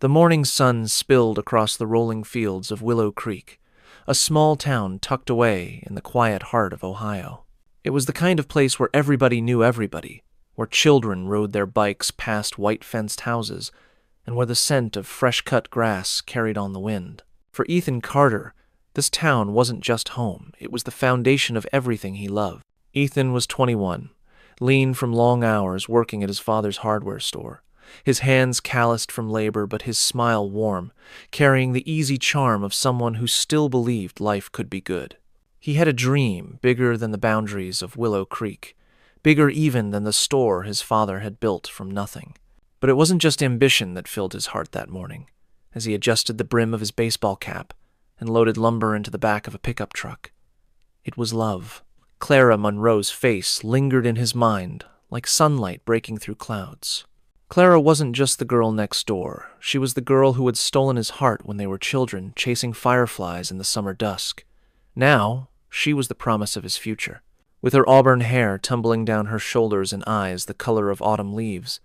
The morning sun spilled across the rolling fields of Willow Creek, a small town tucked away in the quiet heart of Ohio. It was the kind of place where everybody knew everybody, where children rode their bikes past white-fenced houses, and where the scent of fresh-cut grass carried on the wind. For Ethan Carter, this town wasn't just home, it was the foundation of everything he loved. Ethan was 21, lean from long hours working at his father's hardware store, his hands calloused from labor but his smile warm, carrying the easy charm of someone who still believed life could be good. He had a dream bigger than the boundaries of Willow Creek, bigger even than the store his father had built from nothing. But it wasn't just ambition that filled his heart that morning, as he adjusted the brim of his baseball cap and loaded lumber into the back of a pickup truck. It was love. Clara Monroe's face lingered in his mind like sunlight breaking through clouds. Clara wasn't just the girl next door. She was the girl who had stolen his heart when they were children, chasing fireflies in the summer dusk. Now, she was the promise of his future. With her auburn hair tumbling down her shoulders and eyes the color of autumn leaves,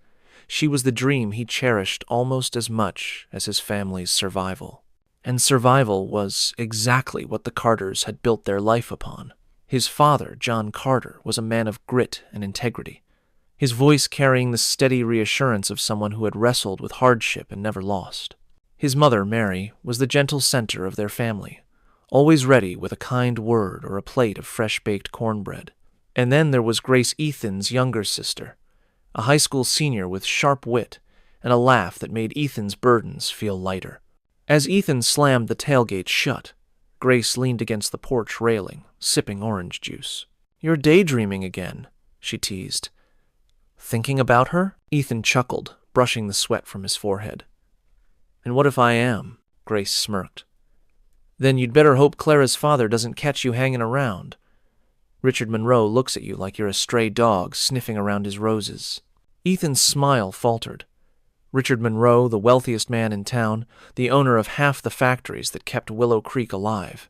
she was the dream he cherished almost as much as his family's survival. And survival was exactly what the Carters had built their life upon. His father, John Carter, was a man of grit and integrity, his voice carrying the steady reassurance of someone who had wrestled with hardship and never lost. His mother, Mary, was the gentle center of their family, always ready with a kind word or a plate of fresh-baked cornbread. And then there was Grace, Ethan's younger sister, a high school senior with sharp wit and a laugh that made Ethan's burdens feel lighter. As Ethan slammed the tailgate shut, Grace leaned against the porch railing, sipping orange juice. "You're daydreaming again," she teased. "Thinking about her?" Ethan chuckled, brushing the sweat from his forehead. "And what if I am?" Grace smirked. "Then you'd better hope Clara's father doesn't catch you hanging around. Richard Monroe looks at you like you're a stray dog sniffing around his roses." Ethan's smile faltered. Richard Monroe, the wealthiest man in town, the owner of half the factories that kept Willow Creek alive.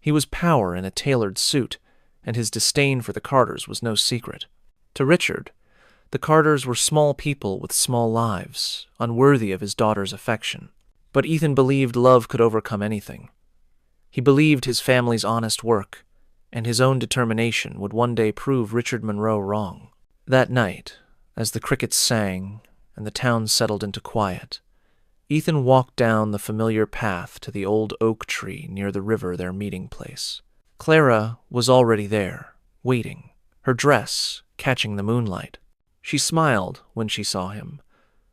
He was power in a tailored suit, and his disdain for the Carters was no secret. To Richard, the Carters were small people with small lives, unworthy of his daughter's affection. But Ethan believed love could overcome anything. He believed his family's honest work, and his own determination would one day prove Richard Monroe wrong. That night, as the crickets sang and the town settled into quiet, Ethan walked down the familiar path to the old oak tree near the river, their meeting place. Clara was already there, waiting, her dress catching the moonlight. She smiled when she saw him,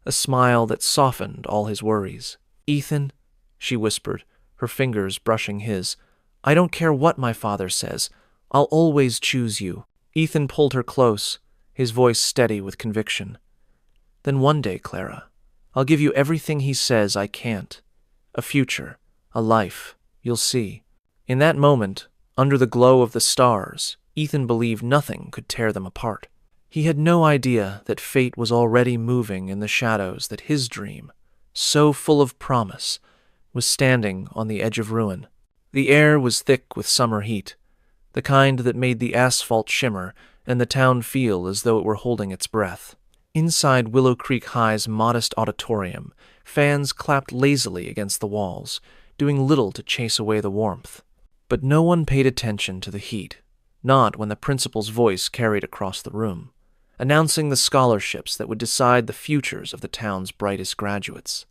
a smile that softened all his worries. "Ethan," she whispered, her fingers brushing his, "I don't care what my father says. I'll always choose you." Ethan pulled her close, his voice steady with conviction. "Then one day, Clara, I'll give you everything he says I can't. A future, a life, you'll see." In that moment, under the glow of the stars, Ethan believed nothing could tear them apart. He had no idea that fate was already moving in the shadows, that his dream, so full of promise, was standing on the edge of ruin. The air was thick with summer heat, the kind that made the asphalt shimmer and the town feel as though it were holding its breath. Inside Willow Creek High's modest auditorium, fans clapped lazily against the walls, doing little to chase away the warmth. But no one paid attention to the heat, not when the principal's voice carried across the room, announcing the scholarships that would decide the futures of the town's brightest graduates.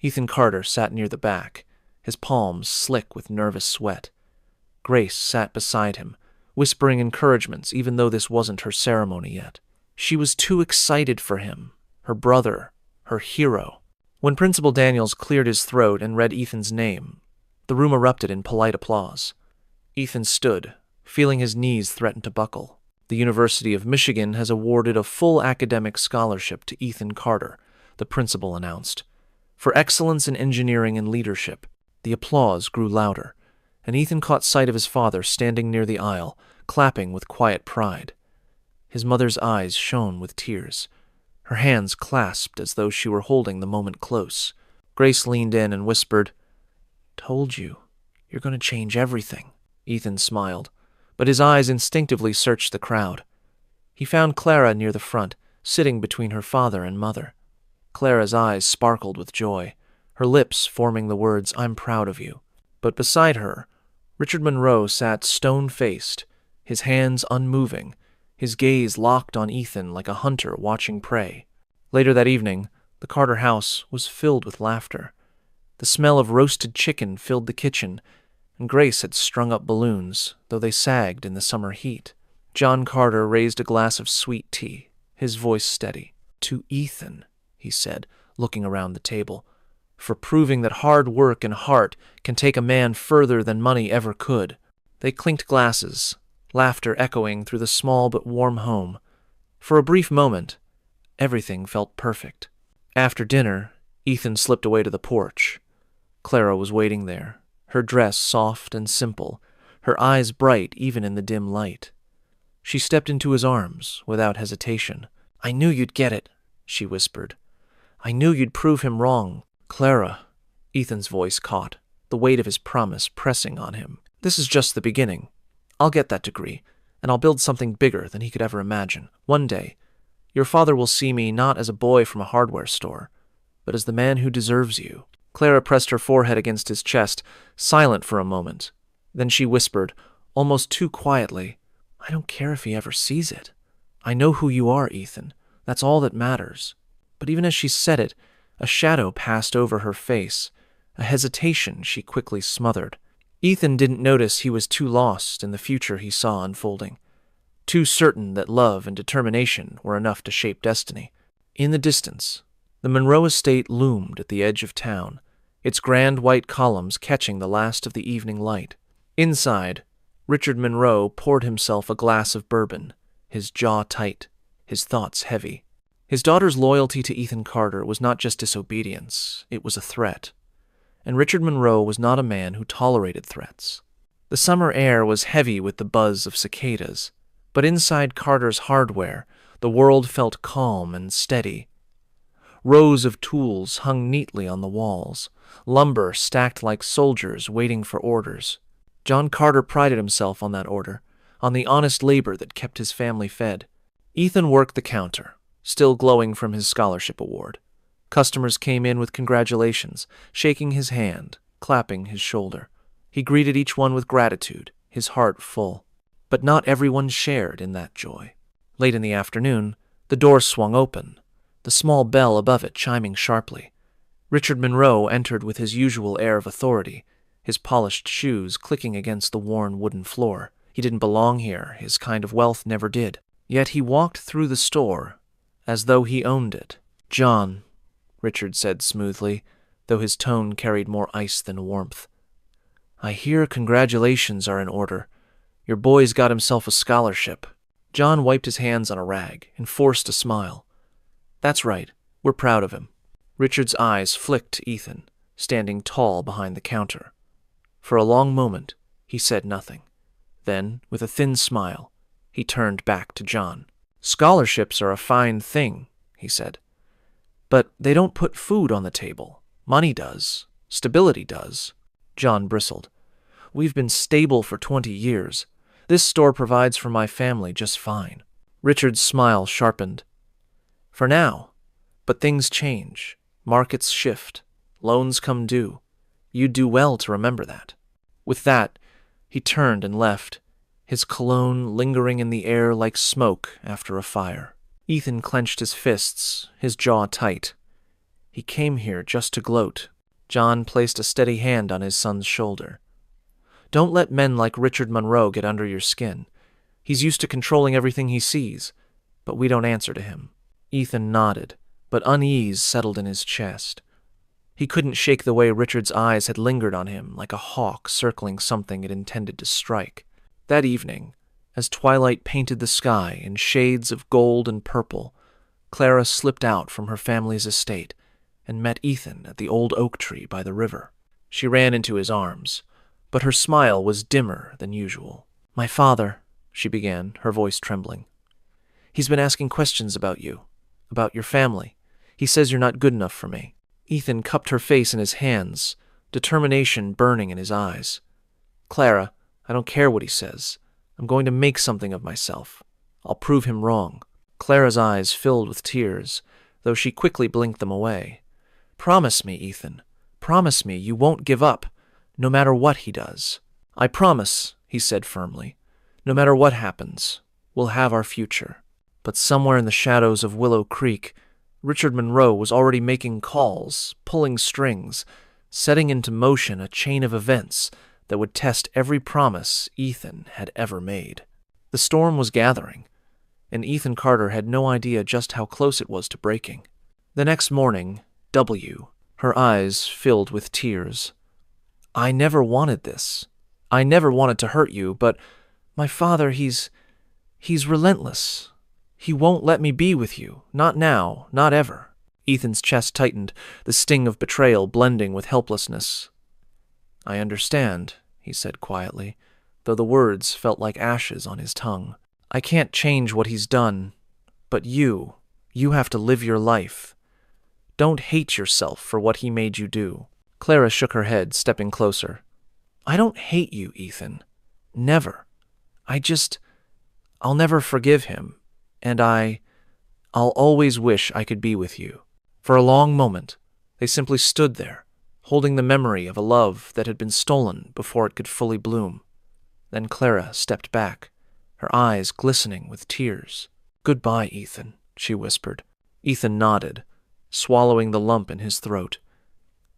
Ethan Carter sat near the back, his palms slick with nervous sweat. Grace sat beside him, whispering encouragements even though this wasn't her ceremony yet. She was too excited for him, her brother, her hero. When Principal Daniels cleared his throat and read Ethan's name, the room erupted in polite applause. Ethan stood, feeling his knees threaten to buckle. "The University of Michigan has awarded a full academic scholarship to Ethan Carter," the principal announced. "For excellence in engineering and leadership." The applause grew louder, and Ethan caught sight of his father standing near the aisle, clapping with quiet pride. His mother's eyes shone with tears, her hands clasped as though she were holding the moment close. Grace leaned in and whispered, "Told you, you're going to change everything." Ethan smiled, but his eyes instinctively searched the crowd. He found Clara near the front, sitting between her father and mother. Clara's eyes sparkled with joy, her lips forming the words, "I'm proud of you." But beside her, Richard Monroe sat stone-faced, his hands unmoving, his gaze locked on Ethan like a hunter watching prey. Later that evening, the Carter house was filled with laughter. The smell of roasted chicken filled the kitchen, and Grace had strung up balloons, though they sagged in the summer heat. John Carter raised a glass of sweet tea, his voice steady. "To Ethan," he said, looking around the table, "for proving that hard work and heart can take a man further than money ever could." They clinked glasses, laughter echoing through the small but warm home. For a brief moment, everything felt perfect. After dinner, Ethan slipped away to the porch. Clara was waiting there, her dress soft and simple, her eyes bright even in the dim light. She stepped into his arms without hesitation. "I knew you'd get it," she whispered. "I knew you'd prove him wrong." "Clara," Ethan's voice caught, the weight of his promise pressing on him. "This is just the beginning. I'll get that degree, and I'll build something bigger than he could ever imagine. One day, your father will see me not as a boy from a hardware store, but as the man who deserves you." Clara pressed her forehead against his chest, silent for a moment. Then she whispered, almost too quietly, "I don't care if he ever sees it. I know who you are, Ethan. That's all that matters." But even as she said it, a shadow passed over her face, a hesitation she quickly smothered. Ethan didn't notice he was too lost in the future he saw unfolding, too certain that love and determination were enough to shape destiny. In the distance, the Monroe estate loomed at the edge of town, its grand white columns catching the last of the evening light. Inside, Richard Monroe poured himself a glass of bourbon, his jaw tight, his thoughts heavy. His daughter's loyalty to Ethan Carter was not just disobedience, it was a threat. And Richard Monroe was not a man who tolerated threats. The summer air was heavy with the buzz of cicadas, but inside Carter's hardware, the world felt calm and steady. Rows of tools hung neatly on the walls, lumber stacked like soldiers waiting for orders. John Carter prided himself on that order, on the honest labor that kept his family fed. Ethan worked the counter, still glowing from his scholarship award. Customers came in with congratulations, shaking his hand, clapping his shoulder. He greeted each one with gratitude, his heart full. But not everyone shared in that joy. Late in the afternoon, the door swung open, the small bell above it chiming sharply. Richard Monroe entered with his usual air of authority, his polished shoes clicking against the worn wooden floor. He didn't belong here, his kind of wealth never did. Yet he walked through the store as though he owned it. "John," Richard said smoothly, though his tone carried more ice than warmth, "I hear congratulations are in order. Your boy's got himself a scholarship." John wiped his hands on a rag and forced a smile. "That's right, we're proud of him." Richard's eyes flicked to Ethan, standing tall behind the counter. For a long moment, he said nothing. Then, with a thin smile, he turned back to John. "Scholarships are a fine thing," he said. "But they don't put food on the table. Money does. Stability does." John bristled. "We've been stable for 20 years. This store provides for my family just fine." Richard's smile sharpened. "For now. But things change. Markets shift. Loans come due. You'd do well to remember that." With that, he turned and left, his cologne lingering in the air like smoke after a fire. Ethan clenched his fists, his jaw tight. He came here just to gloat. John placed a steady hand on his son's shoulder. "Don't let men like Richard Monroe get under your skin. He's used to controlling everything he sees, but we don't answer to him." Ethan nodded, but unease settled in his chest. He couldn't shake the way Richard's eyes had lingered on him like a hawk circling something it intended to strike. That evening, as twilight painted the sky in shades of gold and purple, Clara slipped out from her family's estate and met Ethan at the old oak tree by the river. She ran into his arms, but her smile was dimmer than usual. "My father," she began, her voice trembling. "He's been asking questions about you, about your family. He says you're not good enough for me." Ethan cupped her face in his hands, determination burning in his eyes. "Clara, I don't care what he says. I'm going to make something of myself. I'll prove him wrong." Clara's eyes filled with tears, though she quickly blinked them away. "Promise me, Ethan. promise me you won't give up, no matter what he does." "I promise," he said firmly. "No matter what happens, we'll have our future." But somewhere in the shadows of Willow Creek, Richard Monroe was already making calls, pulling strings, setting into motion a chain of events that would test every promise Ethan had ever made. The storm was gathering, and Ethan Carter had no idea just how close it was to breaking. The next morning, her eyes filled with tears. "I never wanted this. I never wanted to hurt you, but my father, he's relentless. He won't let me be with you. Not now, not ever." Ethan's chest tightened, the sting of betrayal blending with helplessness. "I understand," he said quietly, though the words felt like ashes on his tongue. "I can't change what he's done, but you have to live your life. Don't hate yourself for what he made you do." Clara shook her head, stepping closer. "I don't hate you, Ethan. Never. I'll never forgive him, and I'll always wish I could be with you." For a long moment, they simply stood there, holding the memory of a love that had been stolen before it could fully bloom. Then Clara stepped back, her eyes glistening with tears. "Goodbye, Ethan," she whispered. Ethan nodded, swallowing the lump in his throat.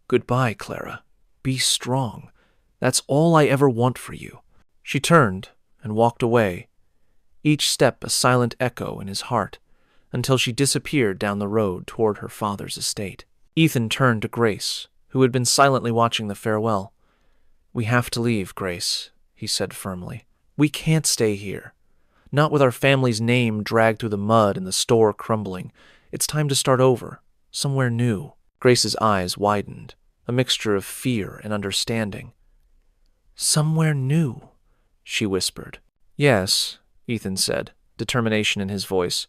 "Goodbye, Clara. Be strong. That's all I ever want for you." She turned and walked away, each step a silent echo in his heart, until she disappeared down the road toward her father's estate. Ethan turned to Grace, who had been silently watching the farewell. "We have to leave, Grace," he said firmly. "We can't stay here. Not with our family's name dragged through the mud and the store crumbling. It's time to start over, somewhere new." Grace's eyes widened, a mixture of fear and understanding. "Somewhere new," she whispered. "Yes," Ethan said, determination in his voice.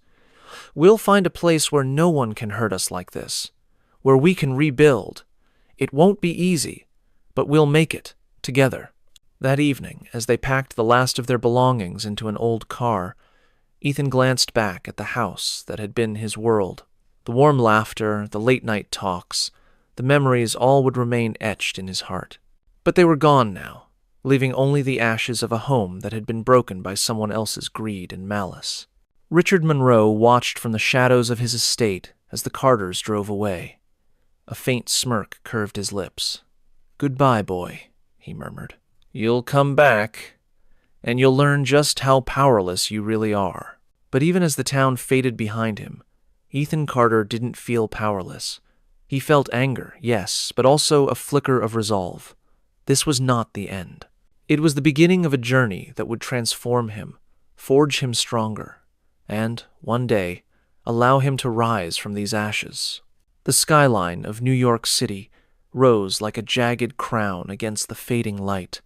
"We'll find a place where no one can hurt us like this, where we can rebuild. It won't be easy, but we'll make it, together." That evening, as they packed the last of their belongings into an old car, Ethan glanced back at the house that had been his world. The warm laughter, the late-night talks, the memories all would remain etched in his heart. But they were gone now, leaving only the ashes of a home that had been broken by someone else's greed and malice. Richard Monroe watched from the shadows of his estate as the Carters drove away. A faint smirk curved his lips. "Goodbye, boy," he murmured. "You'll come back, and you'll learn just how powerless you really are." But even as the town faded behind him, Ethan Carter didn't feel powerless. He felt anger, yes, but also a flicker of resolve. This was not the end. It was the beginning of a journey that would transform him, forge him stronger, and, one day, allow him to rise from these ashes. The skyline of New York City rose like a jagged crown against the fading light,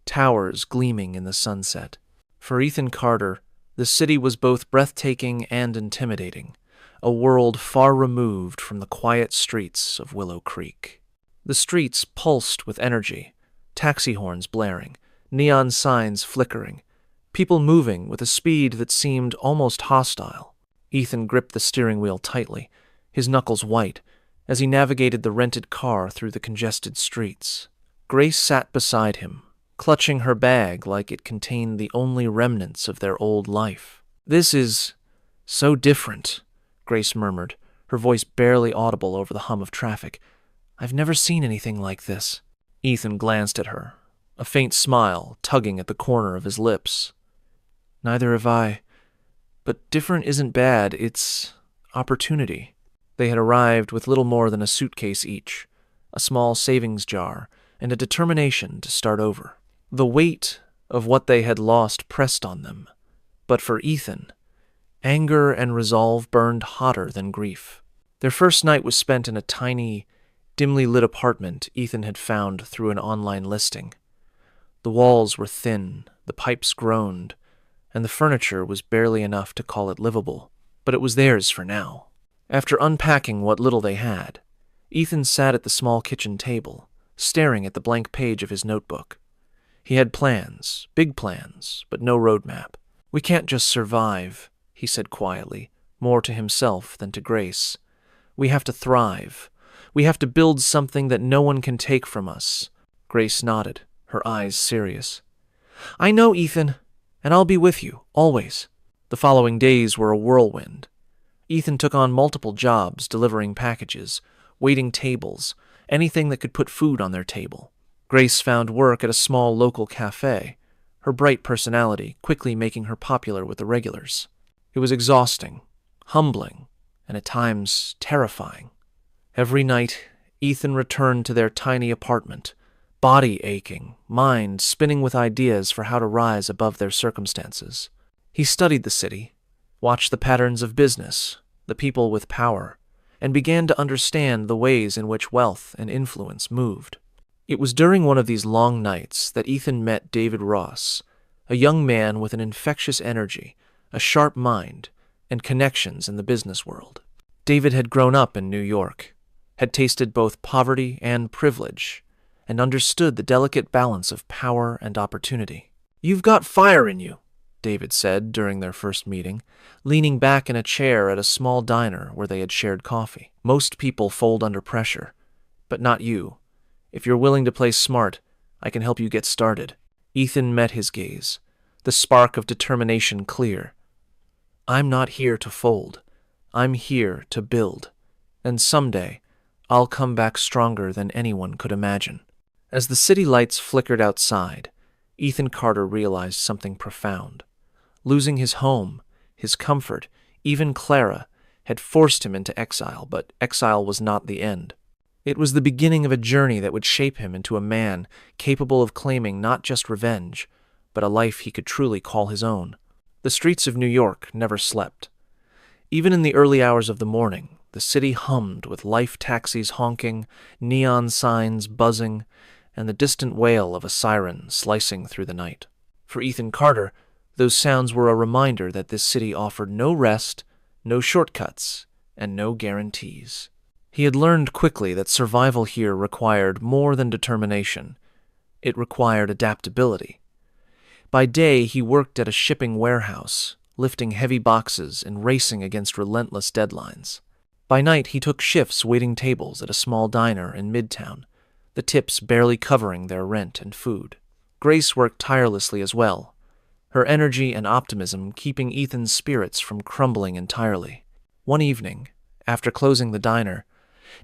towers gleaming in the sunset. For Ethan Carter, the city was both breathtaking and intimidating, a world far removed from the quiet streets of Willow Creek. The streets pulsed with energy, taxi horns blaring, neon signs flickering, people moving with a speed that seemed almost hostile. Ethan gripped the steering wheel tightly, his knuckles white, as he navigated the rented car through the congested streets. Grace sat beside him, clutching her bag like it contained the only remnants of their old life. "This is so different," Grace murmured, her voice barely audible over the hum of traffic. "I've never seen anything like this." Ethan glanced at her, a faint smile tugging at the corner of his lips. "Neither have I. But different isn't bad, it's opportunity." They had arrived with little more than a suitcase each, a small savings jar, and a determination to start over. The weight of what they had lost pressed on them, but for Ethan, anger and resolve burned hotter than grief. Their first night was spent in a tiny, dimly lit apartment Ethan had found through an online listing. The walls were thin, the pipes groaned, and the furniture was barely enough to call it livable, but it was theirs for now. After unpacking what little they had, Ethan sat at the small kitchen table, staring at the blank page of his notebook. He had plans, big plans, but no roadmap. "We can't just survive," he said quietly, more to himself than to Grace. "We have to thrive. We have to build something that no one can take from us." Grace nodded, her eyes serious. "I know, Ethan, and I'll be with you, always." The following days were a whirlwind. Ethan took on multiple jobs, delivering packages, waiting tables, anything that could put food on their table. Grace found work at a small local cafe, her bright personality quickly making her popular with the regulars. It was exhausting, humbling, and at times terrifying. Every night, Ethan returned to their tiny apartment, body aching, mind spinning with ideas for how to rise above their circumstances. He studied the city, watched the patterns of business, the people with power, and began to understand the ways in which wealth and influence moved. It was during one of these long nights that Ethan met David Ross, a young man with an infectious energy, a sharp mind, and connections in the business world. David had grown up in New York, had tasted both poverty and privilege, and understood the delicate balance of power and opportunity. "You've got fire in you," David said during their first meeting, leaning back in a chair at a small diner where they had shared coffee. "Most people fold under pressure, but not you. If you're willing to play smart, I can help you get started." Ethan met his gaze, the spark of determination clear. "I'm not here to fold. I'm here to build. And someday, I'll come back stronger than anyone could imagine." As the city lights flickered outside, Ethan Carter realized something profound. Losing his home, his comfort, even Clara, had forced him into exile, but exile was not the end. It was the beginning of a journey that would shape him into a man capable of claiming not just revenge, but a life he could truly call his own. The streets of New York never slept. Even in the early hours of the morning, the city hummed with life taxis honking, neon signs buzzing, and the distant wail of a siren slicing through the night. For Ethan Carter, those sounds were a reminder that this city offered no rest, no shortcuts, and no guarantees. He had learned quickly that survival here required more than determination. It required adaptability. By day, he worked at a shipping warehouse, lifting heavy boxes and racing against relentless deadlines. By night, he took shifts waiting tables at a small diner in Midtown, the tips barely covering their rent and food. Grace worked tirelessly as well, her energy and optimism keeping Ethan's spirits from crumbling entirely. One evening, after closing the diner,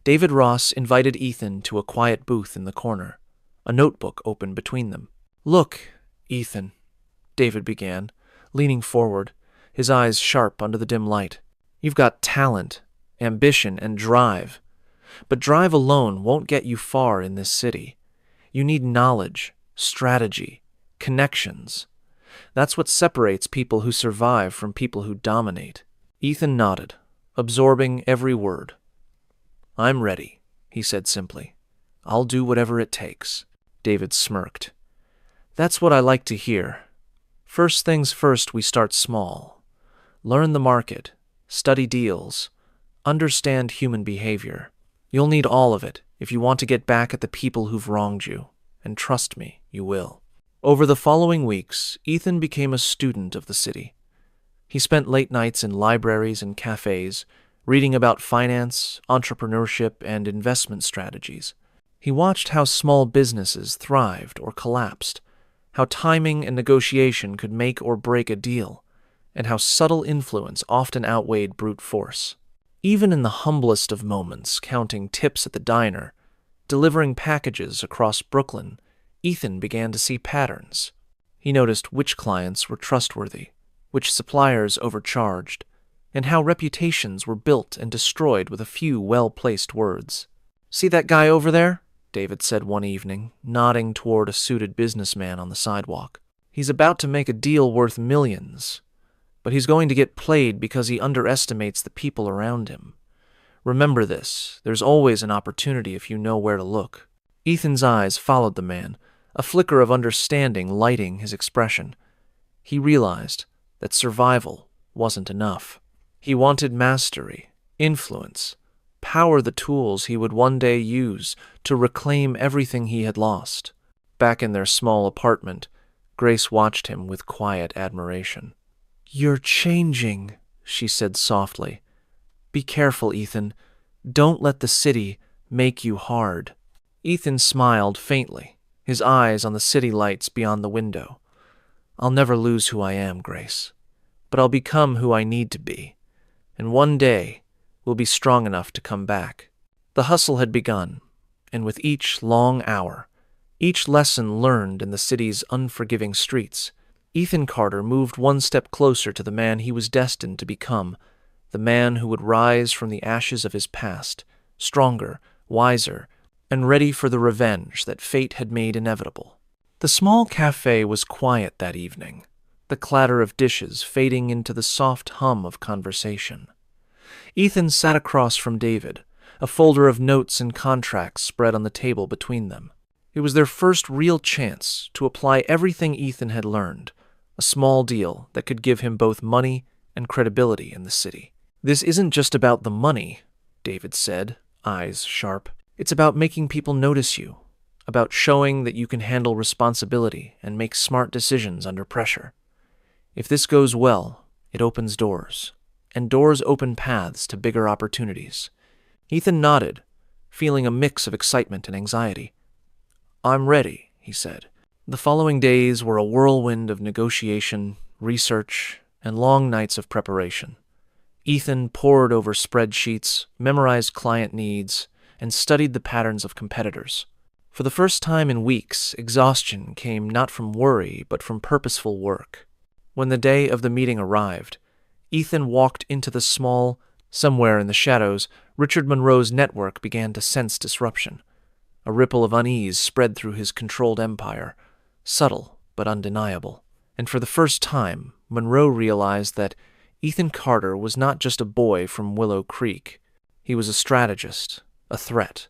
David Ross invited Ethan to a quiet booth in the corner, a notebook open between them. "Look, Ethan," David began, leaning forward, his eyes sharp under the dim light. "You've got talent, ambition, and drive. But drive alone won't get you far in this city. You need knowledge, strategy, connections. That's what separates people who survive from people who dominate." Ethan nodded, absorbing every word. "I'm ready," he said simply. "I'll do whatever it takes." David smirked. "That's what I like to hear. First things first, we start small. Learn the market, study deals, understand human behavior. You'll need all of it if you want to get back at the people who've wronged you, and trust me, you will." Over the following weeks, Ethan became a student of the city. He spent late nights in libraries and cafes, reading about finance, entrepreneurship, and investment strategies. He watched how small businesses thrived or collapsed, how timing and negotiation could make or break a deal, and how subtle influence often outweighed brute force. Even in the humblest of moments, counting tips at the diner, delivering packages across Brooklyn, Ethan began to see patterns. He noticed which clients were trustworthy, which suppliers overcharged, and how reputations were built and destroyed with a few well-placed words. "See that guy over there?" David said one evening, nodding toward a suited businessman on the sidewalk. "He's about to make a deal worth millions, but he's going to get played because he underestimates the people around him. Remember this, there's always an opportunity if you know where to look." Ethan's eyes followed the man, a flicker of understanding lighting his expression. He realized that survival wasn't enough. He wanted mastery, influence, power, the tools he would one day use to reclaim everything he had lost. Back in their small apartment, Grace watched him with quiet admiration. "You're changing," she said softly. "Be careful, Ethan. Don't let the city, make you hard. Ethan smiled faintly, his eyes on the city lights beyond the window. I'll never lose who I am, Grace, but I'll become who I need to be, and one day we'll be strong enough to come back. The hustle had begun, and with each long hour, each lesson learned in the city's unforgiving streets, Ethan Carter moved one step closer to the man he was destined to become, the man who would rise from the ashes of his past, stronger, wiser, and ready for the revenge that fate had made inevitable. The small cafe was quiet that evening, the clatter of dishes fading into the soft hum of conversation. Ethan sat across from David, a folder of notes and contracts spread on the table between them. It was their first real chance to apply everything Ethan had learned, a small deal that could give him both money and credibility in the city. This isn't just about the money, David said, eyes sharp. It's about making people notice you, about showing that you can handle responsibility and make smart decisions under pressure. If this goes well, it opens doors, and doors open paths to bigger opportunities. Ethan nodded, feeling a mix of excitement and anxiety. I'm ready, he said. The following days were a whirlwind of negotiation, research, and long nights of preparation. Ethan pored over spreadsheets, memorized client needs, and studied the patterns of competitors. For the first time in weeks, exhaustion came not from worry, but from purposeful work. When the day of the meeting arrived, Ethan walked into the small, somewhere in the shadows, Richard Monroe's network began to sense disruption. A ripple of unease spread through his controlled empire, subtle but undeniable. And for the first time, Monroe realized that Ethan Carter was not just a boy from Willow Creek. He was a strategist, a threat,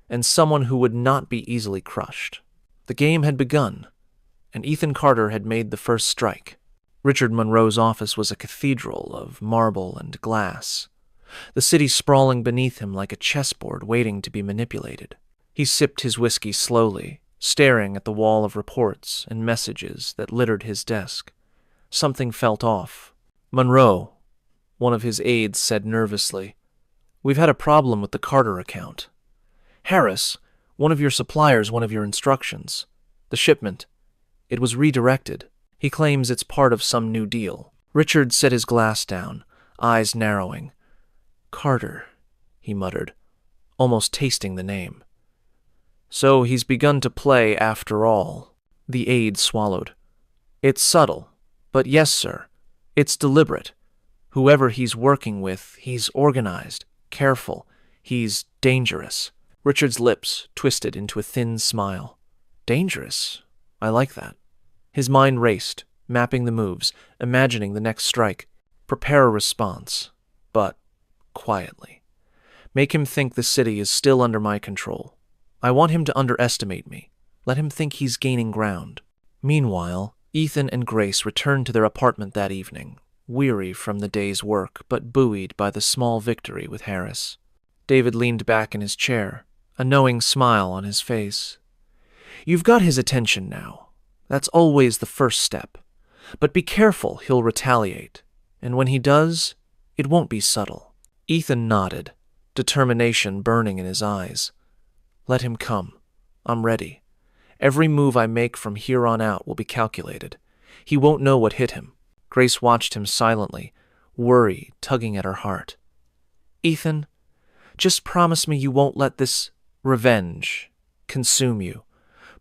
and someone who would not be easily crushed. The game had begun, and Ethan Carter had made the first strike. Richard Monroe's office was a cathedral of marble and glass, the city sprawling beneath him like a chessboard waiting to be manipulated. He sipped his whiskey slowly, staring at the wall of reports and messages that littered his desk. Something felt off. Monroe, one of his aides said nervously, "We've had a problem with the Carter account. Harris, one of your suppliers, one of your instructions. The shipment. It was redirected. He claims it's part of some new deal." Richard set his glass down, eyes narrowing. "Carter," he muttered, almost tasting the name. "So he's begun to play after all." The aide swallowed. "It's subtle, but yes, sir, it's deliberate. Whoever he's working with, he's organized, careful, he's dangerous." Richard's lips twisted into a thin smile. Dangerous? I like that. His mind raced, mapping the moves, imagining the next strike. Prepare a response, but quietly. Make him think the city is still under my control. I want him to underestimate me. Let him think he's gaining ground. Meanwhile, Ethan and Grace returned to their apartment that evening, weary from the day's work, but buoyed by the small victory with Harris. David leaned back in his chair, a knowing smile on his face. "You've got his attention now. That's always the first step. But be careful, he'll retaliate. And when he does, it won't be subtle." Ethan nodded, determination burning in his eyes. "Let him come. I'm ready. Every move I make from here on out will be calculated. He won't know what hit him." Grace watched him silently, worry tugging at her heart. "Ethan, just promise me you won't let this revenge consume you.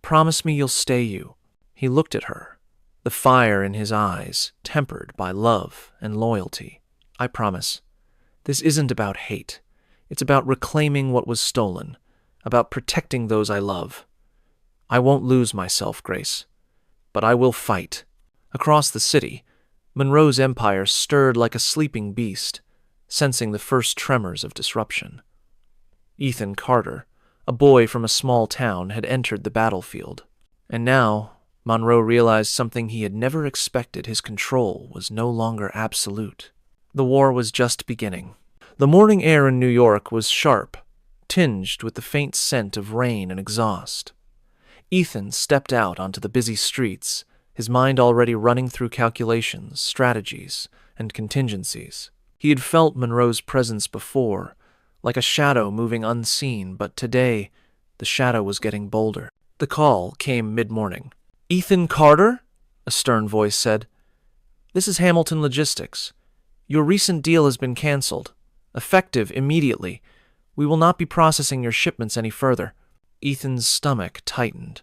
Promise me you'll stay you." He looked at her, the fire in his eyes tempered by love and loyalty. "I promise. This isn't about hate. It's about reclaiming what was stolen, about protecting those I love. I won't lose myself, Grace, but I will fight." Across the city, Monroe's empire stirred like a sleeping beast, sensing the first tremors of disruption. Ethan Carter, a boy from a small town, had entered the battlefield, and now Monroe realized something he had never expected: his control was no longer absolute. The war was just beginning. The morning air in New York was sharp, tinged with the faint scent of rain and exhaust. Ethan stepped out onto the busy streets, his mind already running through calculations, strategies, and contingencies. He had felt Monroe's presence before, like a shadow moving unseen, but today the shadow was getting bolder. The call came mid-morning. "Ethan Carter?" a stern voice said. "This is Hamilton Logistics. Your recent deal has been canceled. Effective immediately. We will not be processing your shipments any further." Ethan's stomach tightened.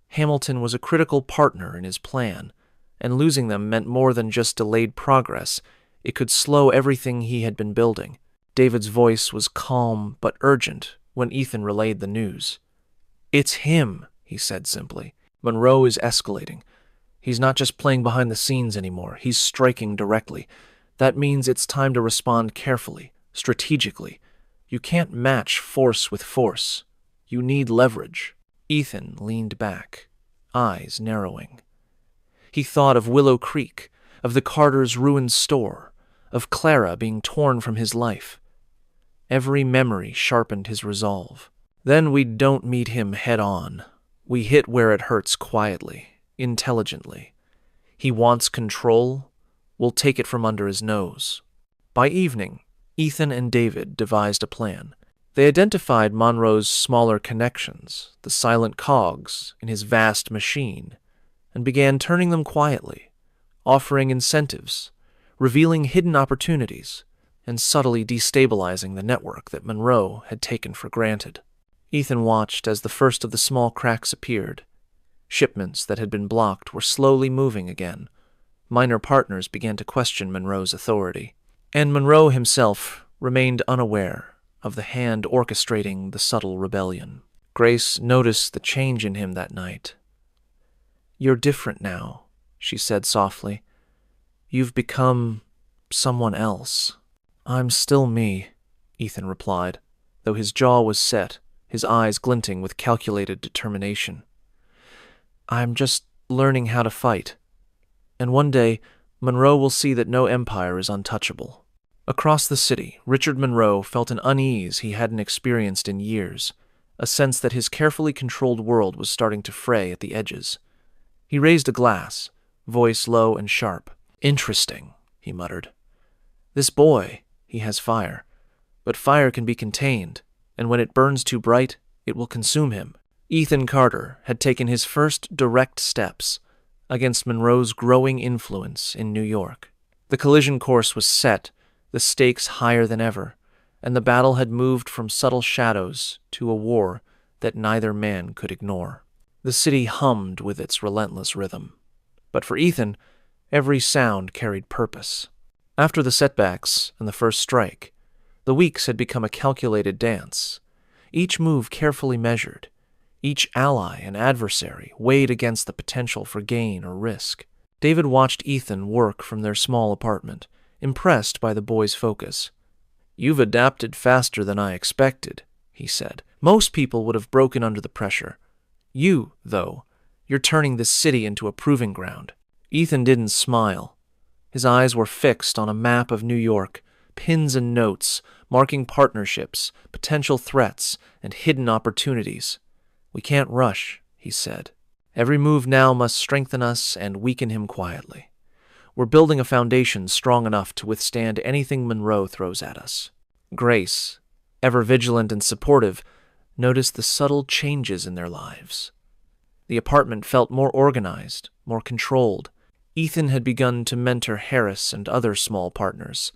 Hamilton was a critical partner in his plan, and losing them meant more than just delayed progress. It could slow everything he had been building. David's voice was calm but urgent when Ethan relayed the news. "It's him," he said simply. "Monroe is escalating. He's not just playing behind the scenes anymore. He's striking directly. That means it's time to respond carefully, strategically. You can't match force with force. You need leverage." Ethan leaned back, eyes narrowing. He thought of Willow Creek, of the Carters' ruined store, of Clara being torn from his life. Every memory sharpened his resolve. "Then we don't meet him head-on. We hit where it hurts quietly, intelligently. He wants control. We'll take it from under his nose." By evening, Ethan and David devised a plan. They identified Monroe's smaller connections, the silent cogs in his vast machine, and began turning them quietly, offering incentives, revealing hidden opportunities, and subtly destabilizing the network that Monroe had taken for granted. Ethan watched as the first of the small cracks appeared. Shipments that had been blocked were slowly moving again. Minor partners began to question Monroe's authority, and Monroe himself remained unaware of the hand orchestrating the subtle rebellion. Grace noticed the change in him that night. "You're different now," she said softly. "You've become someone else." "I'm still me," Ethan replied, though his jaw was set, his eyes glinting with calculated determination. "I'm just learning how to fight. And one day, Monroe will see that no empire is untouchable." Across the city, Richard Monroe felt an unease he hadn't experienced in years, a sense that his carefully controlled world was starting to fray at the edges. He raised a glass, voice low and sharp. "Interesting," he muttered. "This boy, he has fire. But fire can be contained, and when it burns too bright, it will consume him." Ethan Carter had taken his first direct steps against Monroe's growing influence in New York. The collision course was set, the stakes higher than ever, and the battle had moved from subtle shadows to a war that neither man could ignore. The city hummed with its relentless rhythm. But for Ethan, every sound carried purpose. After the setbacks and the first strike, the weeks had become a calculated dance, each move carefully measured, each ally and adversary weighed against the potential for gain or risk. David watched Ethan work from their small apartment, impressed by the boy's focus. "You've adapted faster than I expected," he said. "Most people would have broken under the pressure. You, though, you're turning this city into a proving ground." Ethan didn't smile. His eyes were fixed on a map of New York, pins and notes, marking partnerships, potential threats, and hidden opportunities. "We can't rush," he said. "Every move now must strengthen us and weaken him quietly. We're building a foundation strong enough to withstand anything Monroe throws at us." Grace, ever vigilant and supportive, noticed the subtle changes in their lives. The apartment felt more organized, more controlled. Ethan had begun to mentor Harris and other small partners,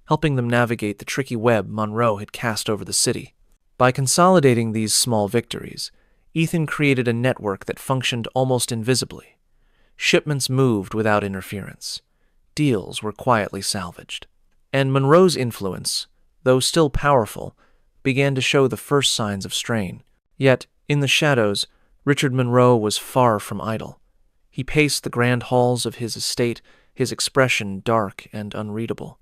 helping them navigate the tricky web Monroe had cast over the city. By consolidating these small victories, Ethan created a network that functioned almost invisibly. Shipments moved without interference. Deals were quietly salvaged. And Monroe's influence, though still powerful, began to show the first signs of strain. Yet, in the shadows, Richard Monroe was far from idle. He paced the grand halls of his estate, his expression dark and unreadable.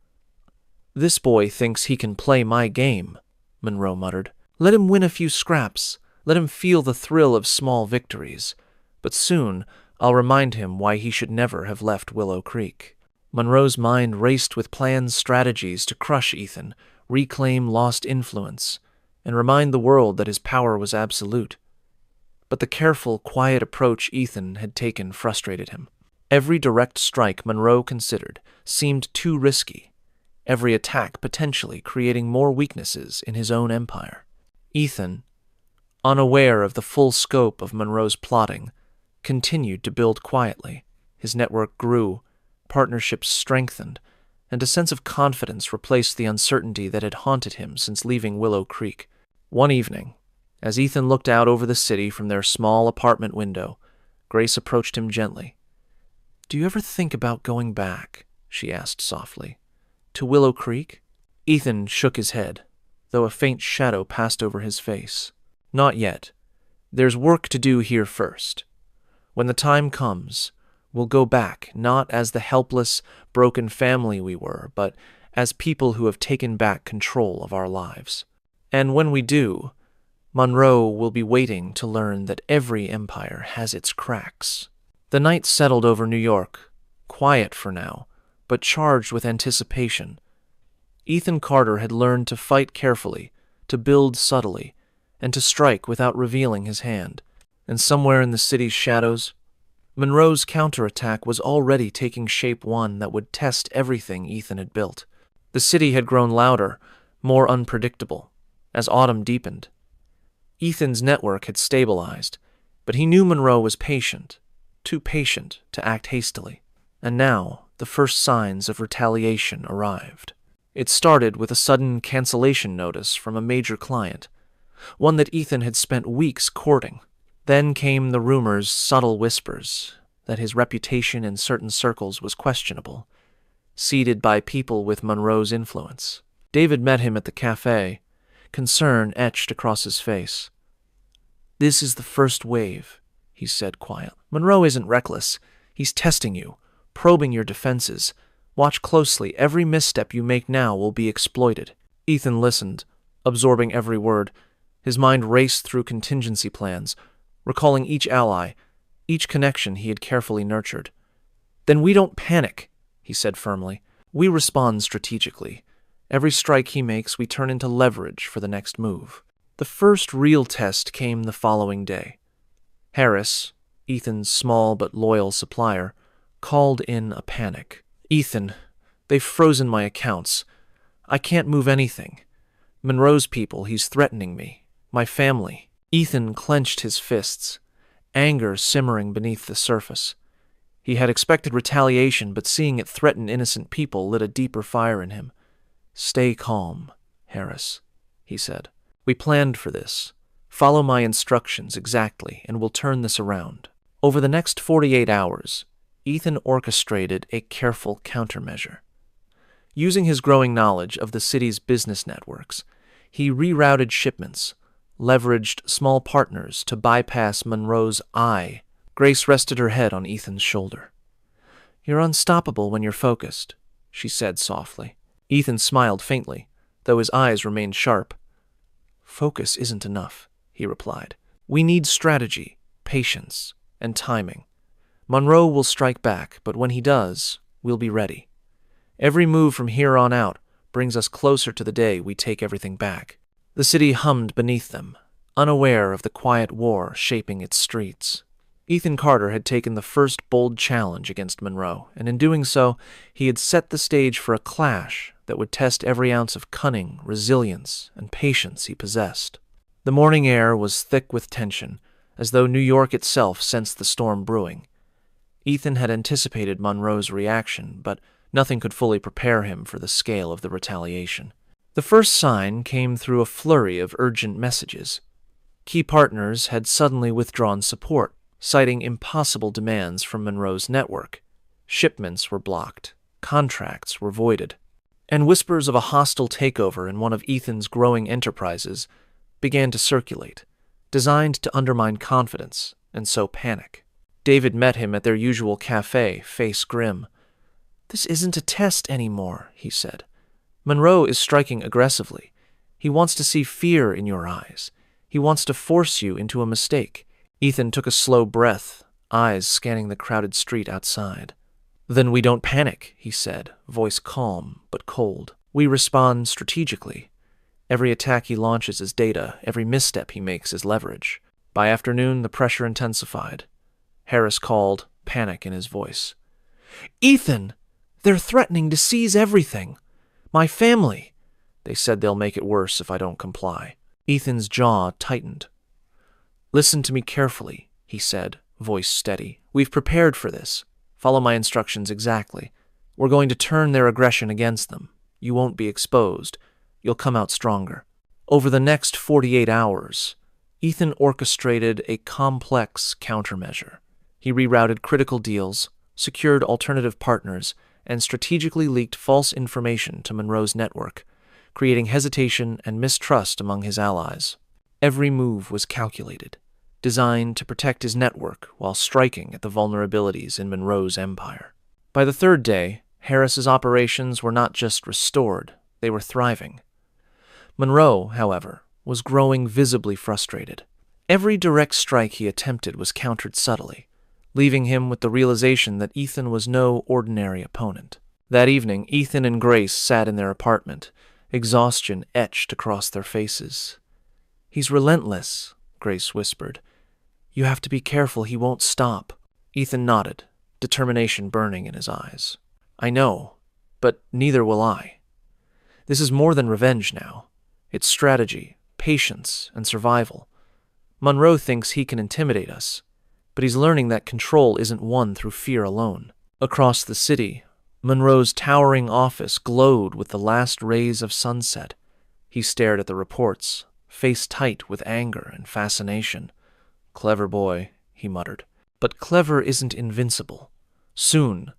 "This boy thinks he can play my game," Monroe muttered. "Let him win a few scraps. Let him feel the thrill of small victories. But soon I'll remind him why he should never have left Willow Creek." Monroe's mind raced with plans, strategies to crush Ethan, reclaim lost influence, and remind the world that his power was absolute. But the careful, quiet approach Ethan had taken frustrated him. Every direct strike Monroe considered seemed too risky. every attack potentially creating more weaknesses in his own empire. Ethan, unaware of the full scope of Monroe's plotting, continued to build quietly. His network grew, partnerships strengthened, and a sense of confidence replaced the uncertainty that had haunted him since leaving Willow Creek. One evening, as Ethan looked out over the city from their small apartment window, Grace approached him gently. "Do you ever think about going back?" she asked softly. "To Willow Creek?" Ethan shook his head, though a faint shadow passed over his face. "Not yet. There's work to do here first. When the time comes, we'll go back, not as the helpless, broken family we were, but as people who have taken back control of our lives. And when we do, Monroe will be waiting to learn that every empire has its cracks." The night settled over New York, quiet for now, but charged with anticipation. Ethan Carter had learned to fight carefully, to build subtly, and to strike without revealing his hand. And somewhere in the city's shadows, Monroe's counterattack was already taking shape, one that would test everything Ethan had built. The city had grown louder, more unpredictable, as autumn deepened. Ethan's network had stabilized, but he knew Monroe was patient, too patient to act hastily. And now the first signs of retaliation arrived. It started with a sudden cancellation notice from a major client, one that Ethan had spent weeks courting. Then came the rumors, subtle whispers, that his reputation in certain circles was questionable, seeded by people with Monroe's influence. David met him at the cafe, concern etched across his face. "This is the first wave," he said quietly. "Monroe isn't reckless. He's testing you, probing your defenses. Watch closely. Every misstep you make now will be exploited." Ethan listened, absorbing every word. His mind raced through contingency plans, recalling each ally, each connection he had carefully nurtured. "Then we don't panic," he said firmly. "We respond strategically. Every strike he makes, we turn into leverage for the next move." The first real test came the following day. Harris, Ethan's small but loyal supplier, called in a panic. "Ethan, they've frozen my accounts. I can't move anything. Monroe's people, he's threatening me. My family." Ethan clenched his fists, anger simmering beneath the surface. He had expected retaliation, but seeing it threaten innocent people lit a deeper fire in him. "Stay calm, Harris," he said. "We planned for this. Follow my instructions exactly, and we'll turn this around." Over the next 48 hours, Ethan orchestrated a careful countermeasure. Using his growing knowledge of the city's business networks, he rerouted shipments, leveraged small partners to bypass Monroe's eye. Grace rested her head on Ethan's shoulder. "You're unstoppable when you're focused," she said softly. Ethan smiled faintly, though his eyes remained sharp. "Focus isn't enough," he replied. "We need strategy, patience, and timing. Monroe will strike back, but when he does, we'll be ready. Every move from here on out brings us closer to the day we take everything back." The city hummed beneath them, unaware of the quiet war shaping its streets. Ethan Carter had taken the first bold challenge against Monroe, and in doing so, he had set the stage for a clash that would test every ounce of cunning, resilience, and patience he possessed. The morning air was thick with tension, as though New York itself sensed the storm brewing. Ethan had anticipated Monroe's reaction, but nothing could fully prepare him for the scale of the retaliation. The first sign came through a flurry of urgent messages. Key partners had suddenly withdrawn support, citing impossible demands from Monroe's network. Shipments were blocked, contracts were voided, and whispers of a hostile takeover in one of Ethan's growing enterprises began to circulate, designed to undermine confidence and sow panic. David met him at their usual cafe, face grim. "This isn't a test anymore," he said. "Monroe is striking aggressively. He wants to see fear in your eyes. He wants to force you into a mistake." Ethan took a slow breath, eyes scanning the crowded street outside. "Then we don't panic," he said, voice calm but cold. "We respond strategically. Every attack he launches is data, every misstep he makes is leverage." By afternoon, the pressure intensified. Harris called, panic in his voice. "Ethan! They're threatening to seize everything. My family! They said they'll make it worse if I don't comply. Ethan's jaw tightened. Listen to me carefully, he said, voice steady. We've prepared for this. Follow my instructions exactly. We're going to turn their aggression against them. You won't be exposed. You'll come out stronger. Over the next 48 hours, Ethan orchestrated a complex countermeasure. He rerouted critical deals, secured alternative partners, and strategically leaked false information to Monroe's network, creating hesitation and mistrust among his allies. Every move was calculated, designed to protect his network while striking at the vulnerabilities in Monroe's empire. By the third day, Harris's operations were not just restored, they were thriving. Monroe, however, was growing visibly frustrated. Every direct strike he attempted was countered subtly, leaving him with the realization that Ethan was no ordinary opponent. That evening, Ethan and Grace sat in their apartment, exhaustion etched across their faces. He's relentless, Grace whispered. You have to be careful he won't stop. Ethan nodded, determination burning in his eyes. I know, but neither will I. This is more than revenge now. It's strategy, patience, and survival. Monroe thinks he can intimidate us, but he's learning that control isn't won through fear alone. Across the city, Monroe's towering office glowed with the last rays of sunset. He stared at the reports, face tight with anger and fascination. Clever boy, he muttered. But clever isn't invincible. Soon,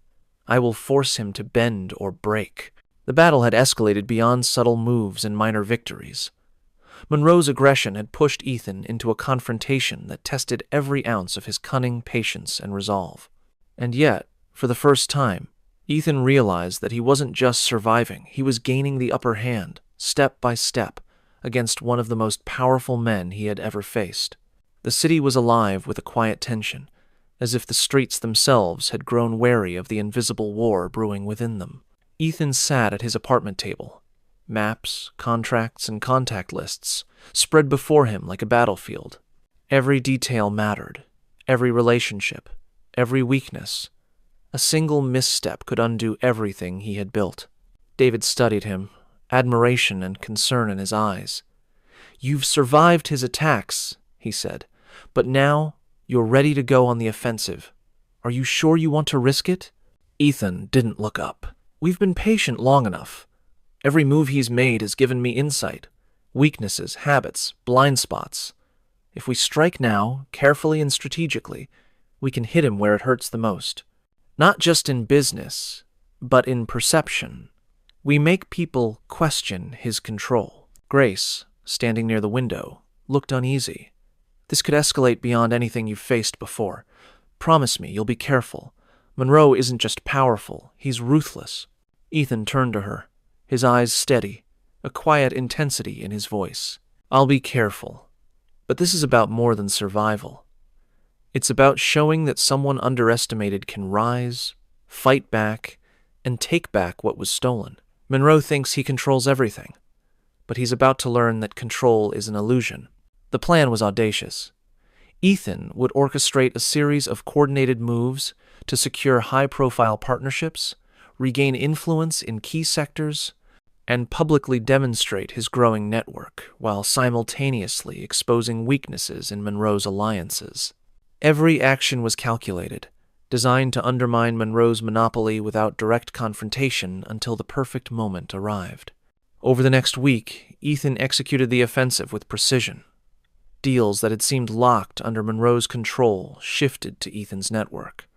I will force him to bend or break. The battle had escalated beyond subtle moves and minor victories. Monroe's aggression had pushed Ethan into a confrontation that tested every ounce of his cunning, patience, and resolve. And yet, for the first time, Ethan realized that he wasn't just surviving, he was gaining the upper hand, step by step, against one of the most powerful men he had ever faced. The city was alive with a quiet tension, as if the streets themselves had grown wary of the invisible war brewing within them. Ethan sat at his apartment table. Maps, contracts, and contact lists spread before him like a battlefield. Every detail mattered, every relationship, every weakness. A single misstep could undo everything he had built. David studied him, admiration and concern in his eyes. You've survived his attacks, he said, but now you're ready to go on the offensive. Are you sure you want to risk it? Ethan didn't look up. We've been patient long enough. Every move he's made has given me insight, weaknesses, habits, blind spots. If we strike now, carefully and strategically, we can hit him where it hurts the most. Not just in business, but in perception. We make people question his control. Grace, standing near the window, looked uneasy. This could escalate beyond anything you've faced before. Promise me you'll be careful. Monroe isn't just powerful, he's ruthless. Ethan turned to her, his eyes steady, a quiet intensity in his voice. I'll be careful, but this is about more than survival. It's about showing that someone underestimated can rise, fight back, and take back what was stolen. Monroe thinks he controls everything, but he's about to learn that control is an illusion. The plan was audacious. Ethan would orchestrate a series of coordinated moves to secure high-profile partnerships, regain influence in key sectors, and publicly demonstrate his growing network while simultaneously exposing weaknesses in Monroe's alliances. Every action was calculated, designed to undermine Monroe's monopoly without direct confrontation until the perfect moment arrived. Over the next week, Ethan executed the offensive with precision. Deals that had seemed locked under Monroe's control shifted to Ethan's network.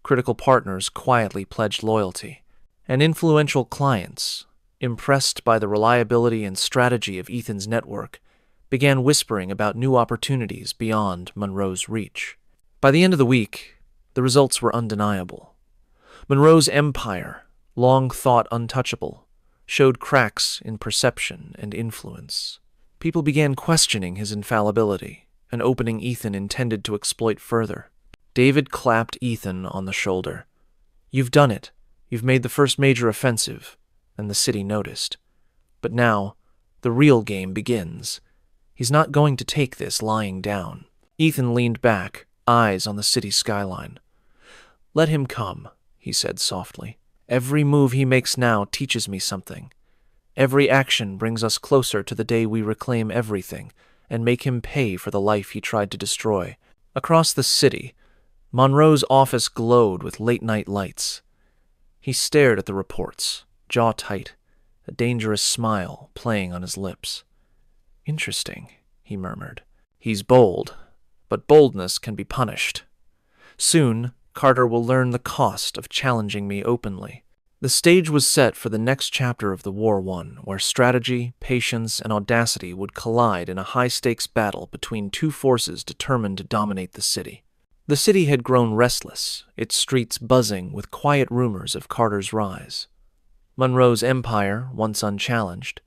Critical partners quietly pledged loyalty, and influential clients, impressed by the reliability and strategy of Ethan's network, began whispering about new opportunities beyond Monroe's reach. By the end of the week, the results were undeniable. Monroe's empire, long thought untouchable, showed cracks in perception and influence. People began questioning his infallibility, an opening Ethan intended to exploit further. David clapped Ethan on the shoulder. You've done it. You've made the first major offensive, and the city noticed. But now, the real game begins. He's not going to take this lying down. Ethan leaned back, eyes on the city skyline. Let him come, he said softly. Every move he makes now teaches me something. Every action brings us closer to the day we reclaim everything and make him pay for the life he tried to destroy. Across the city, Monroe's office glowed with late-night lights. He stared at the reports, jaw tight, a dangerous smile playing on his lips. "Interesting," he murmured. "He's bold, but boldness can be punished. Soon, Carter will learn the cost of challenging me openly." The stage was set for the next chapter of the War I, where strategy, patience, and audacity would collide in a high-stakes battle between two forces determined to dominate the city. The city had grown restless, its streets buzzing with quiet rumors of Carter's rise. Monroe's empire, once unchallenged,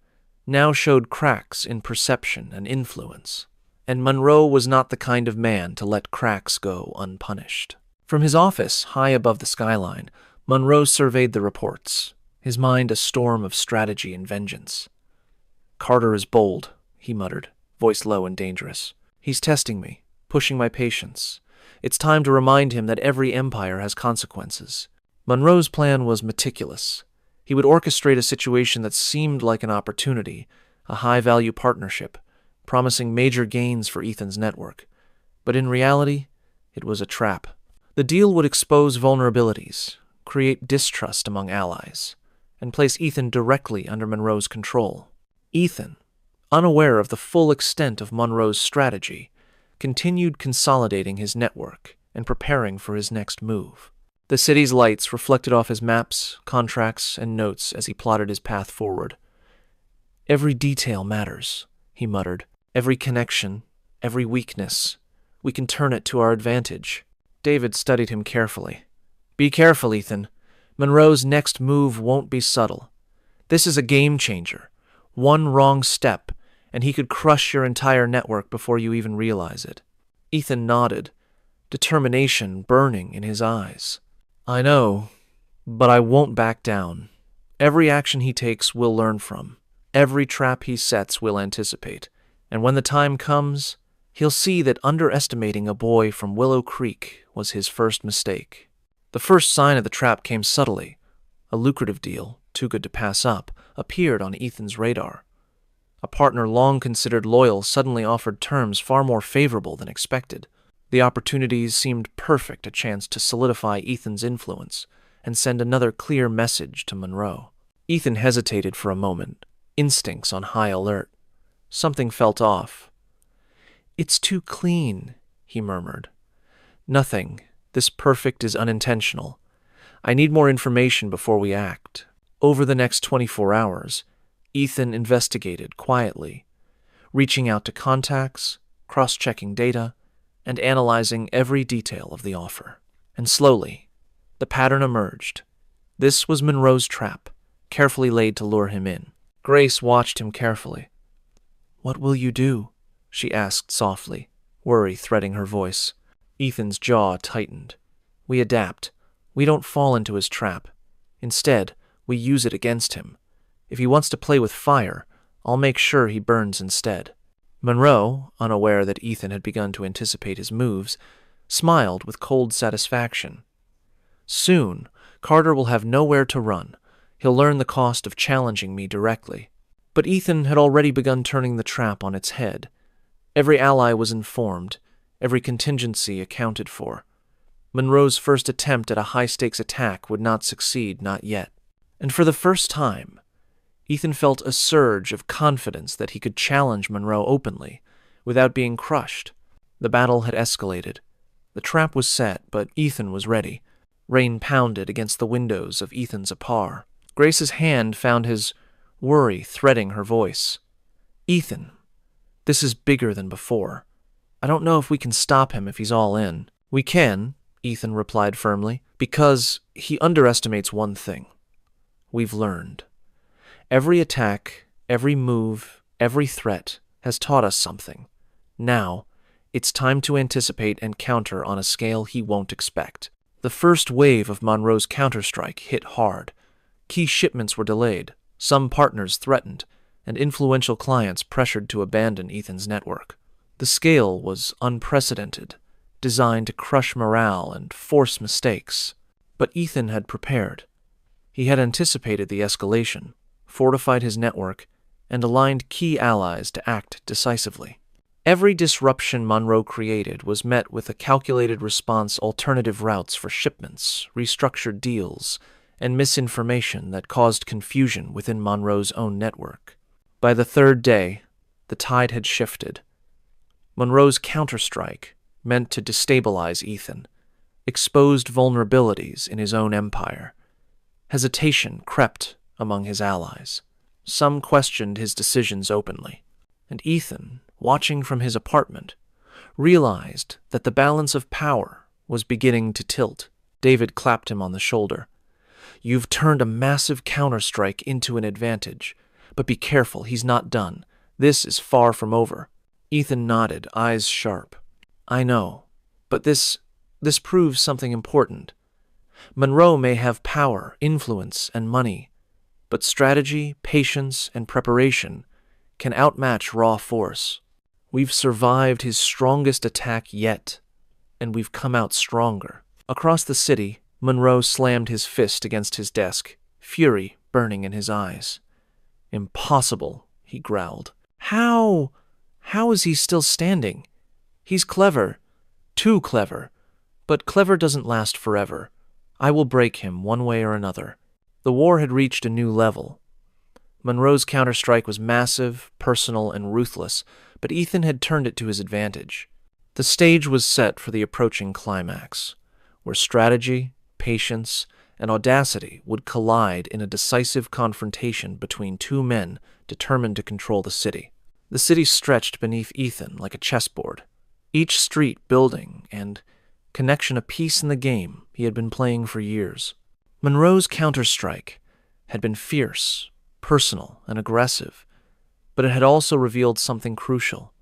now showed cracks in perception and influence, and Monroe was not the kind of man to let cracks go unpunished. From his office, high above the skyline, Monroe surveyed the reports, his mind a storm of strategy and vengeance. "Carter is bold," he muttered, voice low and dangerous. "He's testing me, pushing my patience. It's time to remind him that every empire has consequences." Monroe's plan was meticulous. He would orchestrate a situation that seemed like an opportunity, a high-value partnership, promising major gains for Ethan's network. But in reality, it was a trap. The deal would expose vulnerabilities, create distrust among allies, and place Ethan directly under Monroe's control. Ethan, unaware of the full extent of Monroe's strategy, continued consolidating his network and preparing for his next move. The city's lights reflected off his maps, contracts, and notes as he plotted his path forward. "Every detail matters," he muttered. "Every connection, every weakness. We can turn it to our advantage." David studied him carefully. "Be careful, Ethan. Monroe's next move won't be subtle. This is a game changer. One wrong step, and he could crush your entire network before you even realize it." Ethan nodded, determination burning in his eyes. "I know, but I won't back down. Every action he takes we'll learn from. Every trap he sets we'll anticipate. And when the time comes, he'll see that underestimating a boy from Willow Creek was his first mistake." The first sign of the trap came subtly. A lucrative deal, too good to pass up, appeared on Ethan's radar. A partner long considered loyal suddenly offered terms far more favorable than expected. The opportunities seemed perfect, a chance to solidify Ethan's influence and send another clear message to Monroe. Ethan hesitated for a moment, instincts on high alert. Something felt off. "It's too clean," he murmured. "Nothing. This perfect is unintentional. I need more information before we act." Over the next 24 hours, Ethan investigated quietly, reaching out to contacts, cross-checking data, and analyzing every detail of the offer. And slowly, the pattern emerged. This was Monroe's trap, carefully laid to lure him in. Grace watched him carefully. "What will you do?" she asked softly, worry threading her voice. Ethan's jaw tightened. "We adapt. We don't fall into his trap. Instead, we use it against him. If he wants to play with fire, I'll make sure he burns instead." Monroe, unaware that Ethan had begun to anticipate his moves, smiled with cold satisfaction. "Soon, Carter will have nowhere to run. He'll learn the cost of challenging me directly." But Ethan had already begun turning the trap on its head. Every ally was informed, every contingency accounted for. Monroe's first attempt at a high-stakes attack would not succeed, not yet. And for the first time, Ethan felt a surge of confidence that he could challenge Monroe openly, without being crushed. The battle had escalated. The trap was set, but Ethan was ready. Rain pounded against the windows of Ethan's apart. Grace's hand found his, worry threading her voice. "Ethan, this is bigger than before. I don't know if we can stop him if he's all in." "We can," Ethan replied firmly, "because he underestimates one thing. We've learned. Every attack, every move, every threat has taught us something. Now, it's time to anticipate and counter on a scale he won't expect." The first wave of Monroe's counterstrike hit hard. Key shipments were delayed, some partners threatened, and influential clients pressured to abandon Ethan's network. The scale was unprecedented, designed to crush morale and force mistakes. But Ethan had prepared. He had anticipated the escalation, fortified his network, and aligned key allies to act decisively. Every disruption Monroe created was met with a calculated response, alternative routes for shipments, restructured deals, and misinformation that caused confusion within Monroe's own network. By the third day, the tide had shifted. Monroe's counterstrike, meant to destabilize Ethan, exposed vulnerabilities in his own empire. Hesitation crept among his allies. Some questioned his decisions openly, and Ethan, watching from his apartment, realized that the balance of power was beginning to tilt. David clapped him on the shoulder. "You've turned a massive counterstrike into an advantage, but be careful, he's not done. This is far from over." Ethan nodded, eyes sharp. "I know, but this proves something important. Monroe may have power, influence, and money, but strategy, patience, and preparation can outmatch raw force. We've survived his strongest attack yet, and we've come out stronger." Across the city, Monroe slammed his fist against his desk, fury burning in his eyes. "Impossible," he growled. How is he still standing? He's clever, too clever, but clever doesn't last forever. I will break him one way or another." The war had reached a new level. Monroe's counterstrike was massive, personal, and ruthless, but Ethan had turned it to his advantage. The stage was set for the approaching climax, where strategy, patience, and audacity would collide in a decisive confrontation between two men determined to control the city. The city stretched beneath Ethan like a chessboard, each street, building, and connection a piece in the game he had been playing for years. Monroe's counterstrike had been fierce, personal, and aggressive, but it had also revealed something crucial: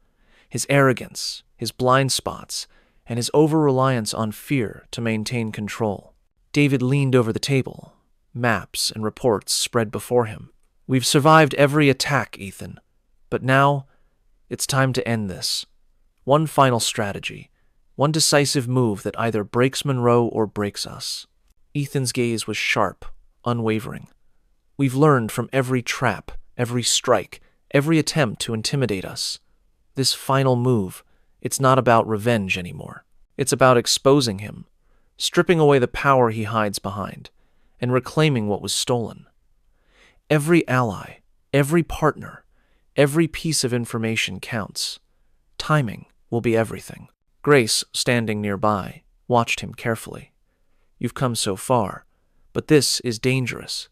his arrogance, his blind spots, and his over-reliance on fear to maintain control. David leaned over the table, maps and reports spread before him. "We've survived every attack, Ethan, but now it's time to end this. One final strategy, one decisive move that either breaks Monroe or breaks us." Ethan's gaze was sharp, unwavering. "We've learned from every trap, every strike, every attempt to intimidate us. This final move, it's not about revenge anymore. It's about exposing him, stripping away the power he hides behind, and reclaiming what was stolen. Every ally, every partner, every piece of information counts. Timing will be everything." Grace, standing nearby, watched him carefully. "You've come so far, but this is dangerous.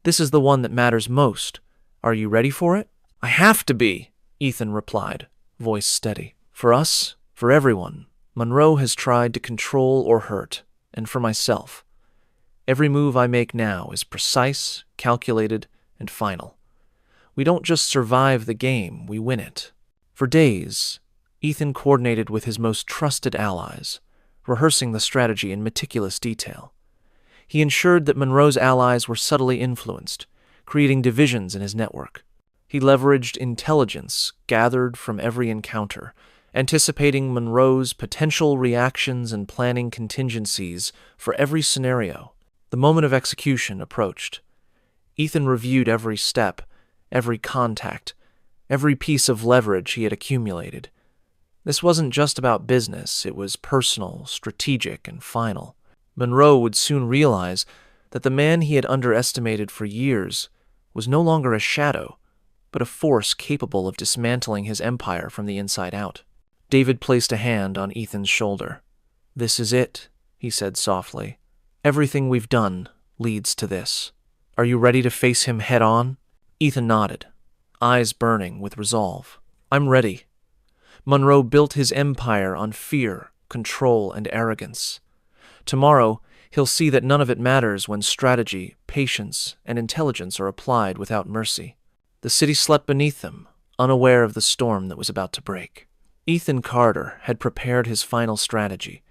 This is the one that matters most. Are you ready for it?" "I have to be," Ethan replied, voice steady. "For us, for everyone, Monroe has tried to control or hurt, and for myself. Every move I make now is precise, calculated, and final. We don't just survive the game, we win it." For days, Ethan coordinated with his most trusted allies, rehearsing the strategy in meticulous detail. He ensured that Monroe's allies were subtly influenced, creating divisions in his network. He leveraged intelligence gathered from every encounter, anticipating Monroe's potential reactions and planning contingencies for every scenario. The moment of execution approached. Ethan reviewed every step, every contact, every piece of leverage he had accumulated. This wasn't just about business, it was personal, strategic, and final. Monroe would soon realize that the man he had underestimated for years was no longer a shadow, but a force capable of dismantling his empire from the inside out. David placed a hand on Ethan's shoulder. "This is it," he said softly. "Everything we've done leads to this. Are you ready to face him head on?" Ethan nodded, eyes burning with resolve. "I'm ready." Monroe built his empire on fear, control, and arrogance. Tomorrow, he'll see that none of it matters when strategy, patience, and intelligence are applied without mercy. The city slept beneath them, unaware of the storm that was about to break. Ethan Carter had prepared his final strategy,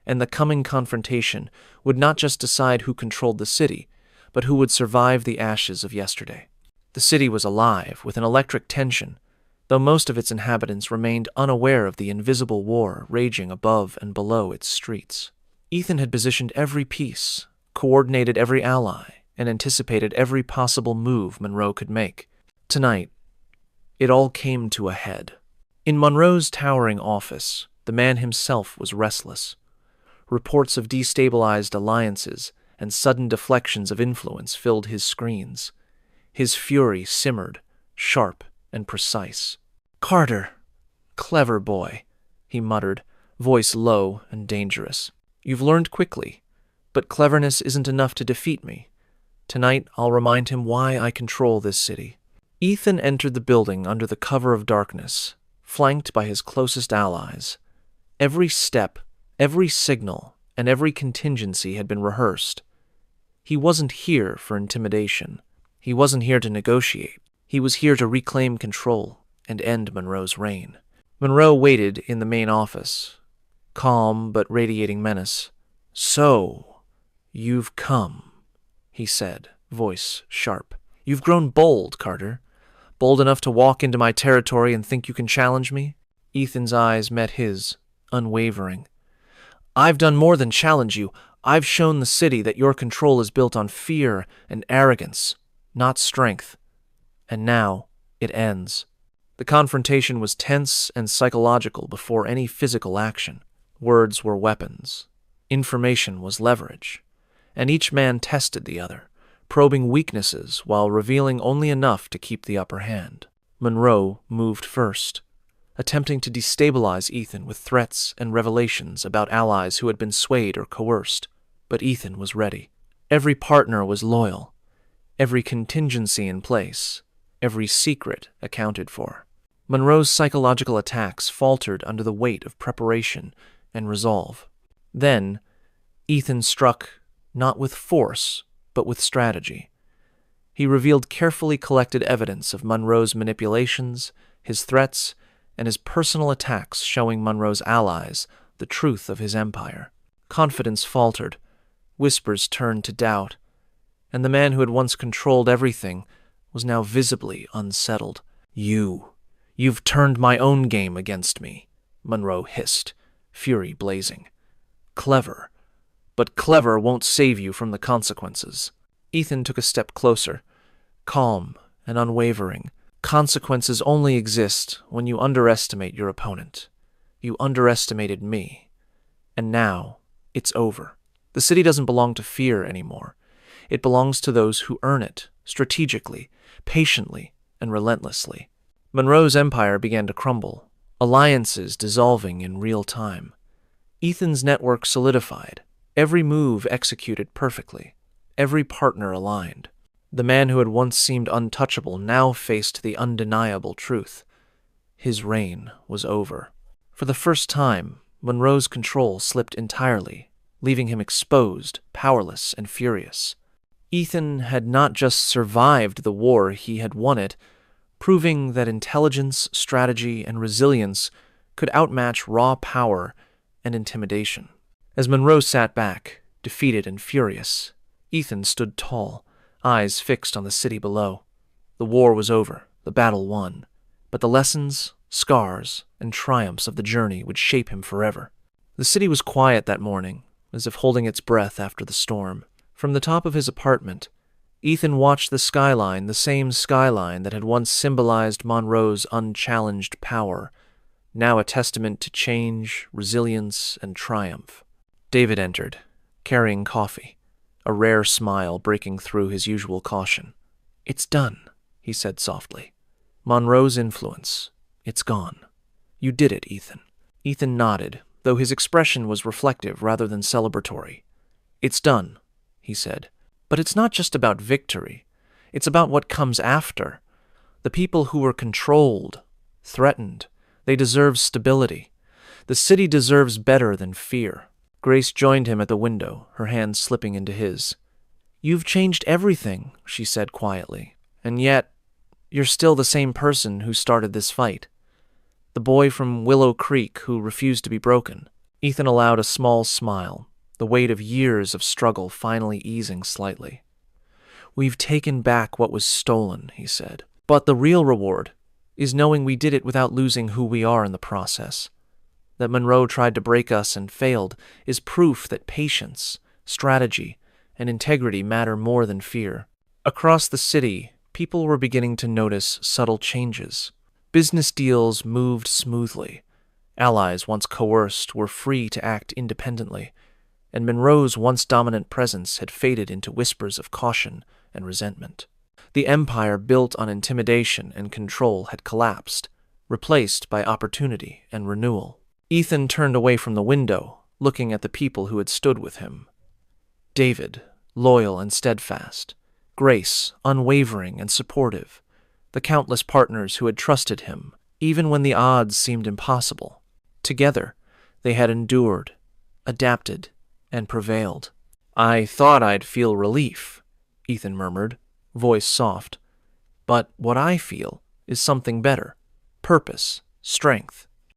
and the coming confrontation would not just decide who controlled the city, but who would survive the ashes of yesterday. The city was alive with an electric tension, though most of its inhabitants remained unaware of the invisible war raging above and below its streets. Ethan had positioned every piece, coordinated every ally, and anticipated every possible move Monroe could make. Tonight, it all came to a head. In Monroe's towering office, the man himself was restless. Reports of destabilized alliances and sudden deflections of influence filled his screens. His fury simmered, sharp and precise. "Carter, clever boy," he muttered, voice low and dangerous. "You've learned quickly, but cleverness isn't enough to defeat me. Tonight I'll remind him why I control this city." Ethan entered the building under the cover of darkness, flanked by his closest allies. Every step, every signal, and every contingency had been rehearsed. He wasn't here for intimidation. He wasn't here to negotiate. He was here to reclaim control and end Monroe's reign. Monroe waited in the main office, calm but radiating menace. "So, you've come," he said, voice sharp. "You've grown bold, Carter. Bold enough to walk into my territory and think you can challenge me?" Ethan's eyes met his, unwavering. "I've done more than challenge you. I've shown the city that your control is built on fear and arrogance, not strength. And now it ends." The confrontation was tense and psychological before any physical action. Words were weapons. Information was leverage. And each man tested the other, probing weaknesses while revealing only enough to keep the upper hand. Monroe moved first, attempting to destabilize Ethan with threats and revelations about allies who had been swayed or coerced. But Ethan was ready. Every partner was loyal, every contingency in place, every secret accounted for. Monroe's psychological attacks faltered under the weight of preparation and resolve. Then, Ethan struck not with force, but with strategy. He revealed carefully collected evidence of Monroe's manipulations, his threats, and his personal attacks, showing Monroe's allies the truth of his empire. Confidence faltered, whispers turned to doubt, and the man who had once controlled everything was now visibly unsettled. You've turned my own game against me," Monroe hissed, fury blazing. "Clever. But clever won't save you from the consequences." Ethan took a step closer, calm and unwavering. "Consequences only exist when you underestimate your opponent. You underestimated me. And now, it's over. The city doesn't belong to fear anymore. It belongs to those who earn it, strategically, patiently, and relentlessly." Monroe's empire began to crumble, alliances dissolving in real time. Ethan's network solidified, every move executed perfectly, every partner aligned. The man who had once seemed untouchable now faced the undeniable truth. His reign was over. For the first time, Monroe's control slipped entirely, leaving him exposed, powerless, and furious. Ethan had not just survived the war, he had won it, proving that intelligence, strategy, and resilience could outmatch raw power and intimidation. As Monroe sat back, defeated and furious, Ethan stood tall, eyes fixed on the city below. The war was over, the battle won, but the lessons, scars, and triumphs of the journey would shape him forever. The city was quiet that morning, as if holding its breath after the storm. From the top of his apartment, Ethan watched the skyline, the same skyline that had once symbolized Monroe's unchallenged power, now a testament to change, resilience, and triumph. David entered, carrying coffee, a rare smile breaking through his usual caution. "It's done," he said softly. "Monroe's influence, it's gone. You did it, Ethan." Ethan nodded, though his expression was reflective rather than celebratory. "It's done," he said. "But it's not just about victory. It's about what comes after. The people who were controlled, threatened, they deserve stability. The city deserves better than fear." Grace joined him at the window, her hand slipping into his. "You've changed everything," she said quietly, "and yet you're still the same person who started this fight. The boy from Willow Creek who refused to be broken." Ethan allowed a small smile, the weight of years of struggle finally easing slightly. "We've taken back what was stolen," he said. "But the real reward is knowing we did it without losing who we are in the process. That Monroe tried to break us and failed is proof that patience, strategy, and integrity matter more than fear. Across the city, people were beginning to notice subtle changes. Business deals moved smoothly. Allies once coerced were free to act independently, and Monroe's once dominant presence had faded into whispers of caution and resentment. The empire built on intimidation and control had collapsed, replaced by opportunity and renewal. Ethan turned away from the window, looking at the people who had stood with him. David, loyal and steadfast. Grace, unwavering and supportive. The countless partners who had trusted him, even when the odds seemed impossible. Together, they had endured, adapted, and prevailed. "I thought I'd feel relief," Ethan murmured, voice soft. "But what I feel is something better. Purpose, strength,